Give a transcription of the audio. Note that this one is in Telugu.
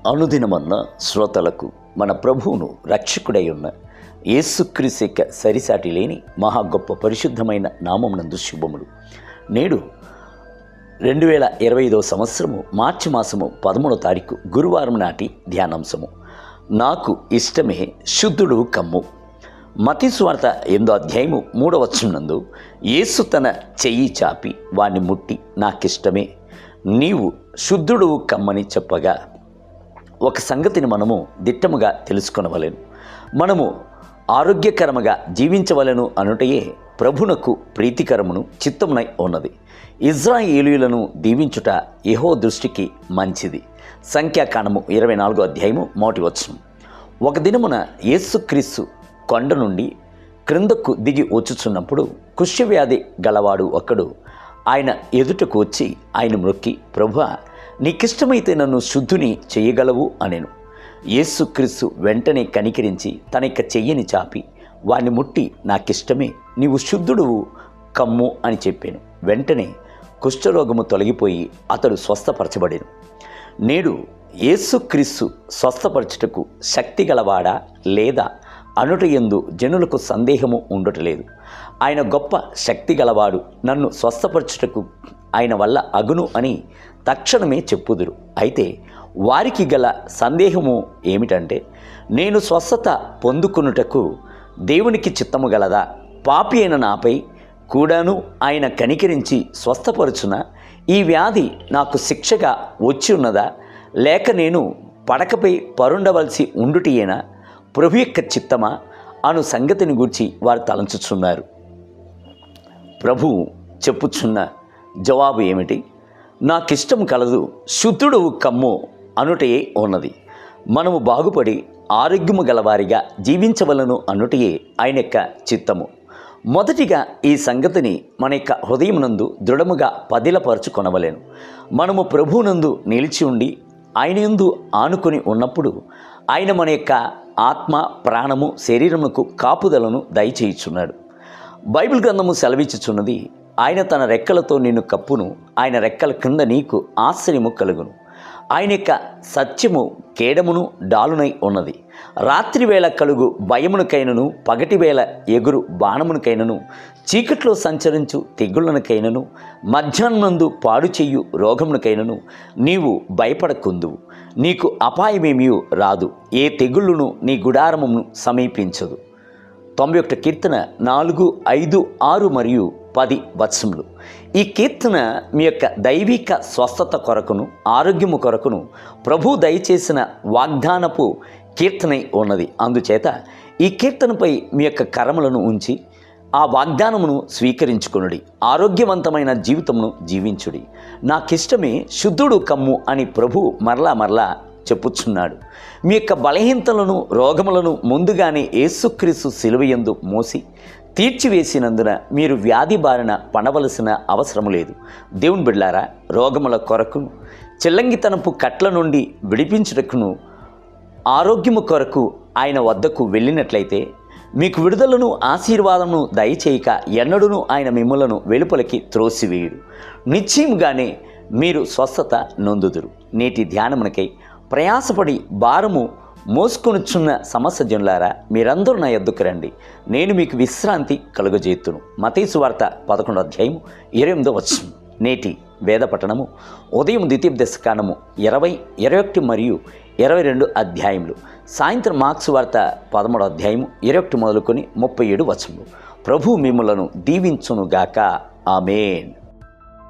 అనుదినమన్న శ్రోతలకు మన ప్రభువును రక్షకుడై ఉన్న యేసుక్రీస్తు యొక్క సరిసాటి లేని మహా గొప్ప పరిశుద్ధమైన నామమునందు శుభములు. నేడు 2025 సంవత్సరము మార్చి మాసము 13వ తారీఖు గురువారం నాటి ధ్యానాంశము. నాకు ఇష్టమే శుద్ధుడు కమ్ము. మత్తయి సువార్త 8వ అధ్యాయము 3వ వచనం నందు యేసు తన చెయ్యి చాపి వాణ్ణి ముట్టి నాకిష్టమే నీవు శుద్ధుడు కమ్మని చెప్పగా ఒక సంగతిని మనము దిట్టముగా తెలుసుకొనవలెను. మనము ఆరోగ్యకరముగా జీవించవలెను అనుటయే ప్రభునకు ప్రీతికరమును చిత్తమునై ఉన్నది. ఇజ్రాయేలీయులను దీవించుట యెహోవా దృష్టికి మంచిది. సంఖ్యాకాండము 24వ అధ్యాయము 1వ వచనం. ఒక దినమున యేసుక్రీస్తు కొండ నుండి క్రిందకు దిగి వచ్చుచున్నప్పుడు కుష్ఠవ్యాధి గలవాడు ఒకడు ఆయన ఎదుటకు వచ్చి ఆయన మ్రొక్కి, ప్రభువా, నీకిష్టమైతే నన్ను శుద్ధుని చేయగలవు అనెను. యేసుక్రీస్తు వెంటనే కనికరించి తన యొక్క చెయ్యిని చాపి వాణ్ణి ముట్టి నాకిష్టమే నీవు శుద్ధుడువు కమ్ము అని చెప్పాను. వెంటనే కుష్ఠరోగము తొలగిపోయి అతడు స్వస్థపరచబడెను. నేడు యేసుక్రీస్తు స్వస్థపరచుటకు శక్తి గలవాడా లేదా అనుటయందు జనులకు సందేహము ఉండటలేదు. ఆయన గొప్ప శక్తి గలవాడు, నన్ను స్వస్థపరచుటకు ఆయన వల్ల అగును అని తక్షణమే చెప్పుదురు. అయితే వారికి గల సందేహము ఏమిటంటే, నేను స్వస్థత పొందుకున్నటకు దేవునికి చిత్తము గలదా? పాపి అయిన నాపై కూడాను ఆయన కనికరించి స్వస్థపరచున ఈ వ్యాధి నాకు శిక్షగా వచ్చి ఉన్నదా? లేక నేను పడకపై పరుండవలసి ఉండుటియేనా? ప్రభు యొక్క చిత్తమా అను సంగతిని గూర్చి వారు తలంచుచున్నారు. ప్రభువు చెప్పుచున్న జవాబు ఏమిటి? నాకిష్టం కలదు, శుద్ధుడు కమ్ము అనుటయే ఉన్నది. మనము బాగుపడి ఆరోగ్యము గలవారిగా జీవించవలను అనుటయే ఆయన యొక్క చిత్తము. మొదటిగా ఈ సంగతిని మన యొక్క హృదయమునందు దృఢముగా పదిలపరుచుకొనవలెను. మనము ప్రభువునందు నిలిచి ఉండి ఆయన యందు ఆనుకొని ఉన్నప్పుడు ఆయన మన యొక్క ఆత్మ, ప్రాణము, శరీరమునకు కాపుదలను దయచేయుచున్నాడు. బైబిల్ గ్రంథము సెలవిచ్చుచున్నది, ఆయన తన రెక్కలతో నిన్ను కప్పును, ఆయన రెక్కల క్రింద నీకు ఆశ్రయము కలుగును. ఆయన యొక్క సత్యము కేడమును డాలునై ఉన్నది. రాత్రివేళ కలుగు భయమునకైనను, పగటివేళ ఎగురు బాణమునకైనను, చీకట్లో సంచరించు తెగుళ్ళనకైనను, మధ్యాహ్నందు పాడు చెయ్యు రోగమునకైనను నీవు భయపడకుందువు. నీకు అపాయమేమీ రాదు, ఏ తెగుళ్ళును నీ గుడారమును సమీపించదు. 91 కీర్తన 4, 5, 6 మరియు 10 వచనములు. ఈ కీర్తన మీ యొక్క దైవిక స్వస్థత కొరకును, ఆరోగ్యము కొరకును ప్రభు దయచేసిన వాగ్దానపు కీర్తనై ఉన్నది. అందుచేత ఈ కీర్తనపై మీ యొక్క కరములను ఉంచి ఆ వాగ్దానమును స్వీకరించుకొనుడి. ఆరోగ్యవంతమైన జీవితమును జీవించుడి. నాకిష్టమే శుద్ధుడు కమ్ము అని ప్రభు మరలా చెప్పుచున్నాడు. మీ యొక్క బలహీనతలను, రోగములను ముందుగానే యేసుక్రీస్తు సిలువయందు మోసి తీర్చివేసినందున మీరు వ్యాధి బారిన పడవలసిన అవసరము లేదు. దేవుని బిడ్డలారా, రోగముల కొరకును, చిల్లంగితనపు కట్ల నుండి విడిపించుటకును, ఆరోగ్యము కొరకు ఆయన వద్దకు వెళ్ళినట్లయితే మీకు విడుదలను, ఆశీర్వాదమును దయచేయక ఎన్నడూను ఆయన మిమ్ములను వెలుపలికి త్రోసివేయుడు. నిశ్చయముగానే మీరు స్వస్థత నొందుదురు. నేటి ధ్యానమునకై ప్రయాసపడి భారము మోసుకొనుచున్న సమస్త జనులారా, మీరందరూ నా యొద్దకు రండి, నేను మీకు విశ్రాంతి కలుగజేతును. మత్తయి సువార్త 11వ అధ్యాయము 28వ వచనం. నేటి వేద పఠనము ఉదయం ద్వితీయోపదేశకాండము 20, 21 మరియు 22 అధ్యాయములు. సాయంత్రం మార్క్స్ వార్త 13వ అధ్యాయము 21 మొదలుకొని 37 వచనములు. ప్రభు మిమ్ములను దీవించునుగాక. ఆమేన్.